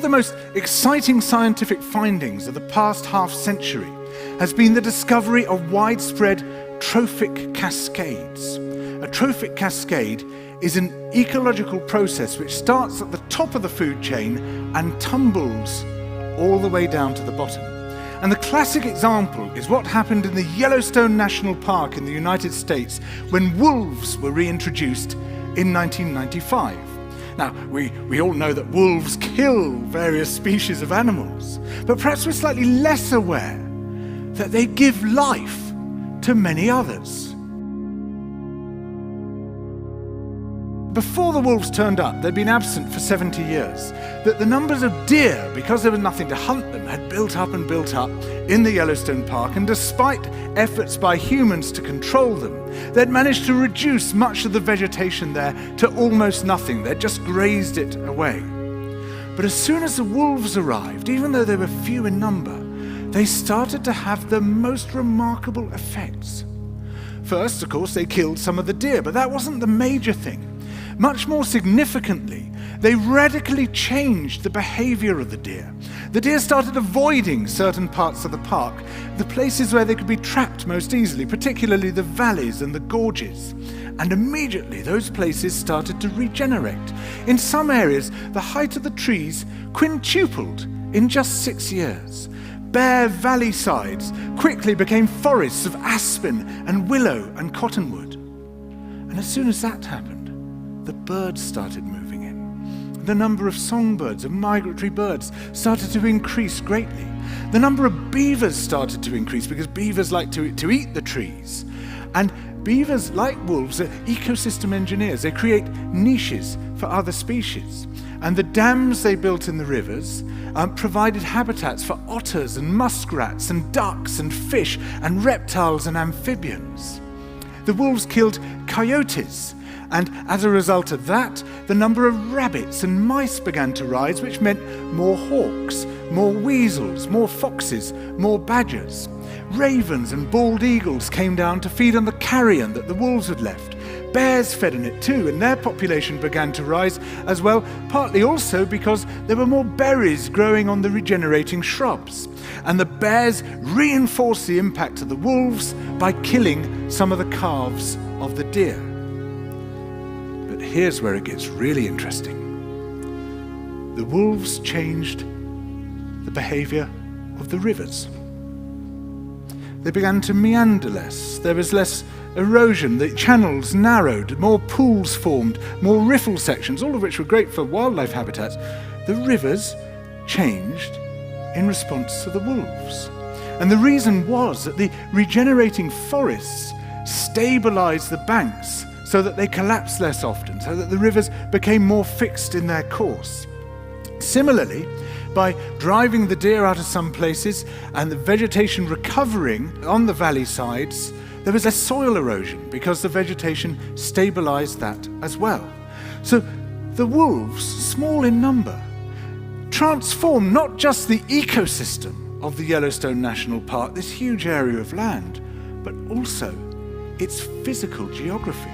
the most exciting scientific findings of the past half century has been the discovery of widespread trophic cascades. A trophic cascade is an ecological process which starts at the top of the food chain and tumbles all the way down to the bottom. And the classic example is what happened in the Yellowstone National Park in the United States when wolves were reintroduced in 1995. Now, we all know that wolves kill various species of animals, but perhaps we're slightly less aware that they give life to many others. Before the wolves turned up, they'd been absent for 70 years, that the numbers of deer, because there was nothing to hunt them, had built up and built up in the Yellowstone Park, and despite efforts by humans to control them, they'd managed to reduce much of the vegetation there to almost nothing. They'd just grazed it away. But as soon as the wolves arrived, even though they were few in number, they started to have the most remarkable effects. First, of course, they killed some of the deer, but that wasn't the major thing. Much more significantly, they radically changed the behavior of the deer. The deer started avoiding certain parts of the park, the places where they could be trapped most easily, particularly the valleys and the gorges. And immediately those places started to regenerate. In some areas, the height of the trees quintupled in just 6 years. Bare valley sides quickly became forests of aspen and willow and cottonwood. And as soon as that happened, the birds started moving in. The number of songbirds, of migratory birds, started to increase greatly. The number of beavers started to increase because beavers like to eat the trees. And beavers, like wolves, are ecosystem engineers. They create niches for other species. And the dams they built in the rivers provided habitats for otters and muskrats and ducks and fish and reptiles and amphibians. The wolves killed coyotes, and as a result of that, the number of rabbits and mice began to rise, which meant more hawks, more weasels, more foxes, more badgers. Ravens and bald eagles came down to feed on the carrion that the wolves had left. Bears fed on it too, and their population began to rise as well, partly also because there were more berries growing on the regenerating shrubs. And the bears reinforced the impact of the wolves by killing some of the calves of the deer. But here's where it gets really interesting. The wolves changed the behavior of the rivers. They began to meander less. There was less erosion. The channels narrowed, more pools formed, more riffle sections, all of which were great for wildlife habitats. The rivers changed in response to the wolves. And the reason was that the regenerating forests stabilized the banks so that they collapsed less often, so that the rivers became more fixed in their course. Similarly, by driving the deer out of some places and the vegetation recovering on the valley sides, there was less soil erosion because the vegetation stabilized that as well. So the wolves, small in number, transformed not just the ecosystem of the Yellowstone National Park, this huge area of land, but also its physical geography.